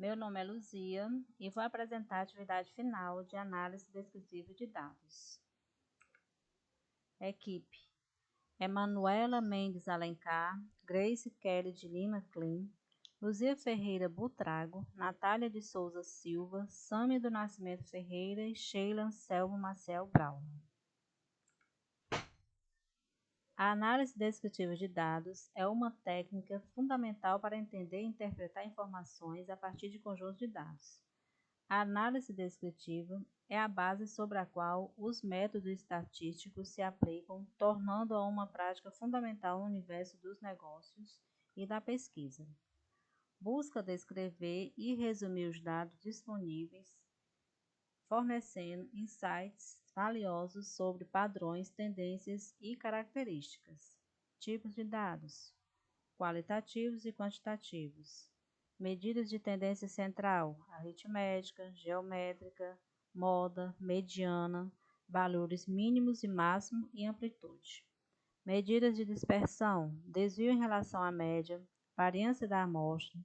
Meu nome é Luzia e vou apresentar a atividade final de análise descritiva de dados. Equipe: Emanuela Mendes Alencar, Grace Kelly de Lima Klim, Luzia Ferreira Butrago, Natália de Souza Silva, Sâmia do Nascimento Ferreira e Sheila Anselmo Maciel Brown. A análise descritiva de dados é uma técnica fundamental para entender e interpretar informações a partir de conjuntos de dados. A análise descritiva é a base sobre a qual os métodos estatísticos se aplicam, tornando-a uma prática fundamental no universo dos negócios e da pesquisa. Busca descrever e resumir os dados disponíveis, fornecendo insights valiosos sobre padrões, tendências e características. Tipos de dados: qualitativos e quantitativos. Medidas de tendência central: aritmética, geométrica, moda, mediana, valores mínimos e máximo e amplitude. Medidas de dispersão: desvio em relação à média, variância da amostra,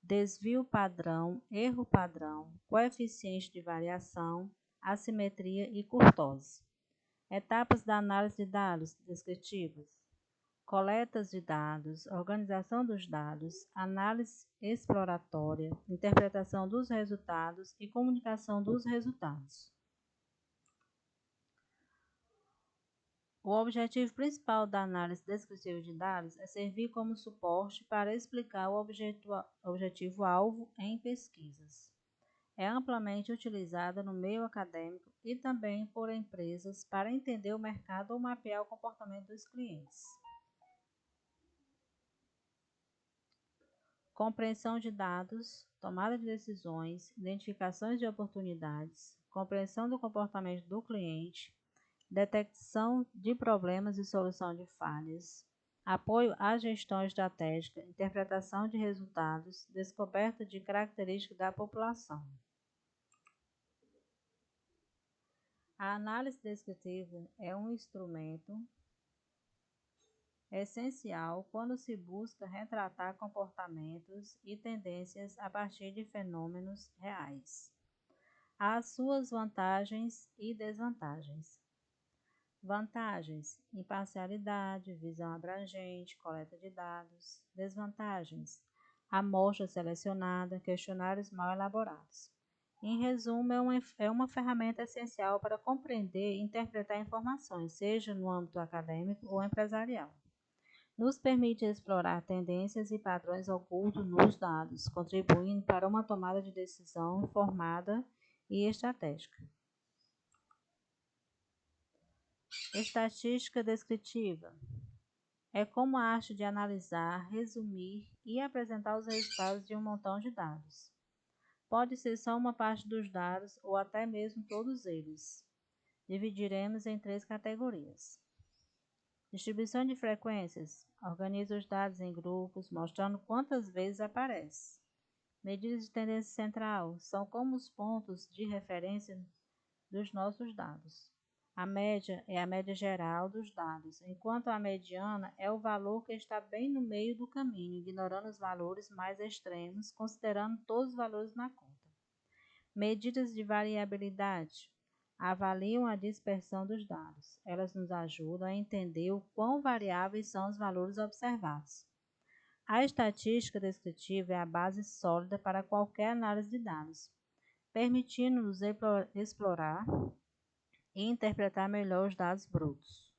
desvio padrão, erro padrão, coeficiente de variação, assimetria e curtose. Etapas da análise de dados descritivas: coletas de dados, organização dos dados, análise exploratória, interpretação dos resultados e comunicação dos resultados. O objetivo principal da análise descritiva de dados é servir como suporte para explicar o objetivo-alvo em pesquisas. É amplamente utilizada no meio acadêmico e também por empresas para entender o mercado ou mapear o comportamento dos clientes. Compreensão de dados, tomada de decisões, identificações de oportunidades, compreensão do comportamento do cliente, detecção de problemas e solução de falhas, apoio à gestão estratégica, interpretação de resultados, descoberta de características da população. A análise descritiva é um instrumento essencial quando se busca retratar comportamentos e tendências a partir de fenômenos reais. Há suas vantagens e desvantagens. Vantagens: imparcialidade, visão abrangente, coleta de dados. Desvantagens: amostra selecionada, questionários mal elaborados. Em resumo, é uma ferramenta essencial para compreender e interpretar informações, seja no âmbito acadêmico ou empresarial. Nos permite explorar tendências e padrões ocultos nos dados, contribuindo para uma tomada de decisão informada e estratégica. Estatística descritiva é como a arte de analisar, resumir e apresentar os resultados de um montão de dados. Pode ser só uma parte dos dados ou até mesmo todos eles. Dividiremos em 3 categorias. Distribuição de frequências: organiza os dados em grupos, mostrando quantas vezes aparece. Medidas de tendência central: são como os pontos de referência dos nossos dados. A média é a média geral dos dados, enquanto a mediana é o valor que está bem no meio do caminho, ignorando os valores mais extremos, considerando todos os valores na conta. Medidas de variabilidade avaliam a dispersão dos dados. Elas nos ajudam a entender o quão variáveis são os valores observados. A estatística descritiva é a base sólida para qualquer análise de dados, permitindo-nos explorar e interpretar melhor os dados brutos.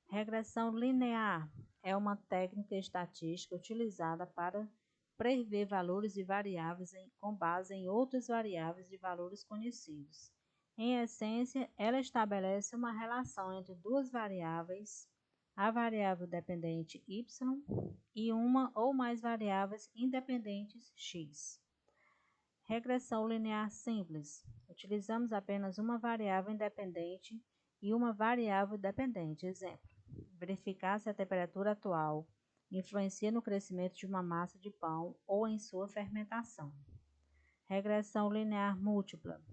Regressão linear é uma técnica estatística utilizada para prever valores de variáveis com base em outras variáveis de valores conhecidos. Em essência, ela estabelece uma relação entre duas variáveis, a variável dependente y e uma ou mais variáveis independentes x. Regressão linear simples. Utilizamos apenas uma variável independente e uma variável dependente. Exemplo: verificar se a temperatura atual influencia no crescimento de uma massa de pão ou em sua fermentação. Regressão linear múltipla.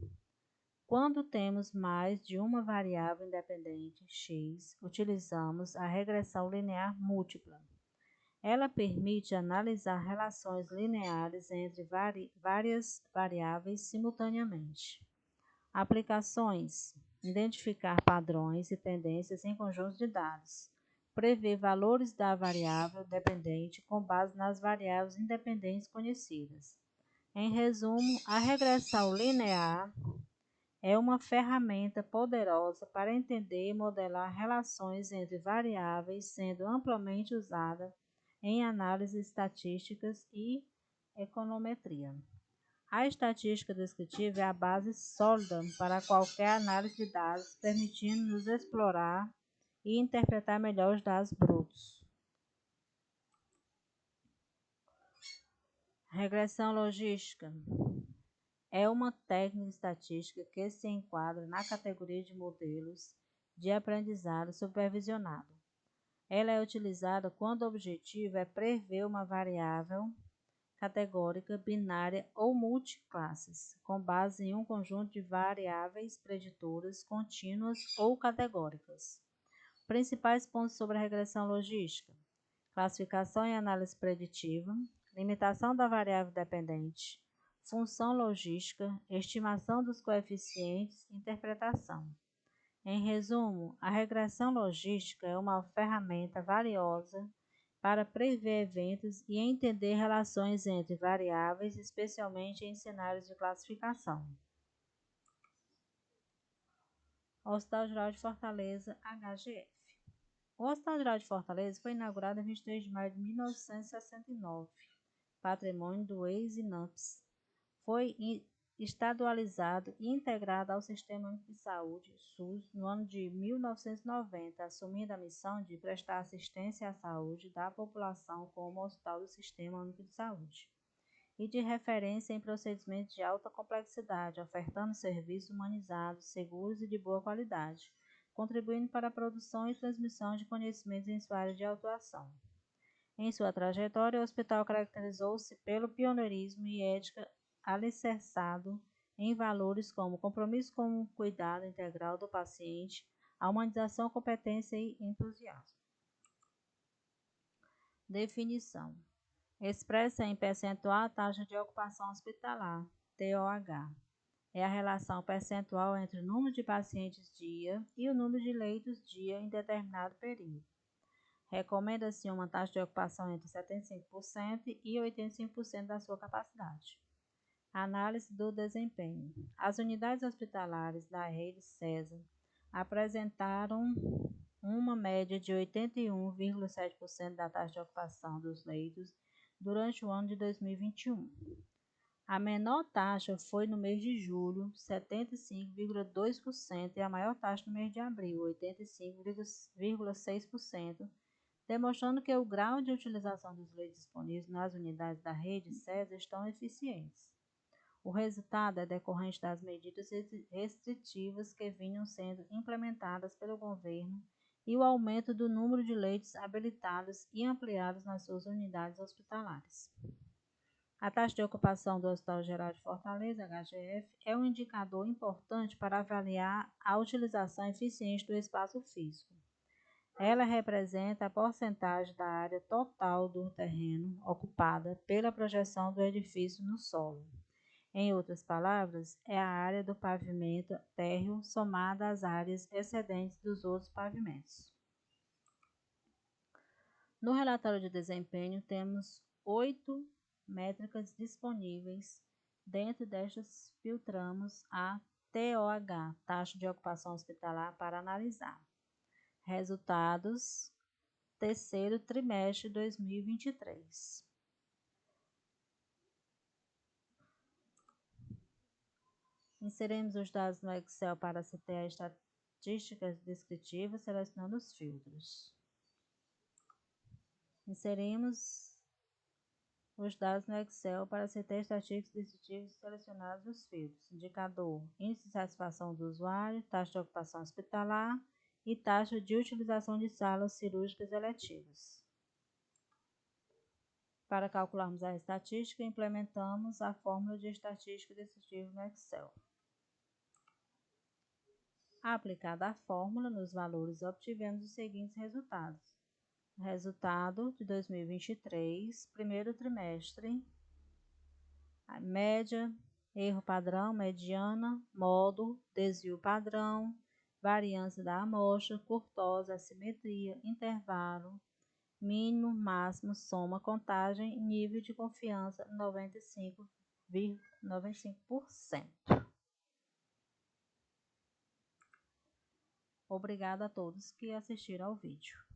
Quando temos mais de uma variável independente, x, utilizamos a regressão linear múltipla. Ela permite analisar relações lineares entre várias variáveis simultaneamente. Aplicações: identificar padrões e tendências em conjuntos de dados, prever valores da variável dependente com base nas variáveis independentes conhecidas. Em resumo, a regressão linear é uma ferramenta poderosa para entender e modelar relações entre variáveis, sendo amplamente usada em análises estatísticas e econometria. A estatística descritiva é a base sólida para qualquer análise de dados, permitindo-nos explorar e interpretar melhor os dados brutos. Regressão logística é uma técnica estatística que se enquadra na categoria de modelos de aprendizado supervisionado. Ela é utilizada quando o objetivo é prever uma variável categórica, binária ou multiclasses, com base em um conjunto de variáveis preditoras contínuas ou categóricas. Principais pontos sobre a regressão logística: classificação e análise preditiva, limitação da variável dependente, função logística, estimação dos coeficientes, interpretação. Em resumo, a regressão logística é uma ferramenta valiosa para prever eventos e entender relações entre variáveis, especialmente em cenários de classificação. Hospital Geral de Fortaleza, HGF. O Hospital Geral de Fortaleza foi inaugurado em 23 de maio de 1969, patrimônio do ex-INAMPS. Foi estadualizado e integrado ao Sistema Único de Saúde, SUS, no ano de 1990, assumindo a missão de prestar assistência à saúde da população como hospital do Sistema Único de Saúde e de referência em procedimentos de alta complexidade, ofertando serviços humanizados, seguros e de boa qualidade, contribuindo para a produção e transmissão de conhecimentos em sua área de atuação. Em sua trajetória, o hospital caracterizou-se pelo pioneirismo e ética alicerçado em valores como compromisso com o cuidado integral do paciente, a humanização, competência e entusiasmo. Definição: expressa em percentual a taxa de ocupação hospitalar, TOH. É a relação percentual entre o número de pacientes dia e o número de leitos dia em determinado período. Recomenda-se uma taxa de ocupação entre 75% e 85% da sua capacidade. Análise do desempenho. As unidades hospitalares da rede César apresentaram uma média de 81,7% da taxa de ocupação dos leitos durante o ano de 2021. A menor taxa foi no mês de julho, 75,2%, e a maior taxa no mês de abril, 85,6%, demonstrando que o grau de utilização dos leitos disponíveis nas unidades da rede César estão eficientes. O resultado é decorrente das medidas restritivas que vinham sendo implementadas pelo governo e o aumento do número de leitos habilitados e ampliados nas suas unidades hospitalares. A taxa de ocupação do Hospital Geral de Fortaleza, HGF, é um indicador importante para avaliar a utilização eficiente do espaço físico. Ela representa a porcentagem da área total do terreno ocupada pela projeção do edifício no solo. Em outras palavras, é a área do pavimento térreo somada às áreas excedentes dos outros pavimentos. No relatório de desempenho, temos 8 métricas disponíveis. Dentro destas, filtramos a TOH, taxa de ocupação hospitalar, para analisar. Resultados, terceiro trimestre de 2023. Inserimos os dados no Excel para se ter as estatísticas descritivas, selecionando os filtros. Inserimos os dados no Excel para se ter estatísticas descritivas, selecionados os filtros. Indicador: índice de satisfação do usuário, taxa de ocupação hospitalar e taxa de utilização de salas cirúrgicas eletivas. Para calcularmos a estatística, implementamos a fórmula de estatística descritiva no Excel. Aplicada a fórmula, nos valores obtivemos os seguintes resultados: Resultado de 2023, primeiro trimestre. A média, erro padrão, mediana, modo, desvio padrão, variância da amostra, kurtosa, assimetria, intervalo, mínimo, máximo, soma, contagem, nível de confiança 95,95%. Obrigada a todos que assistiram ao vídeo.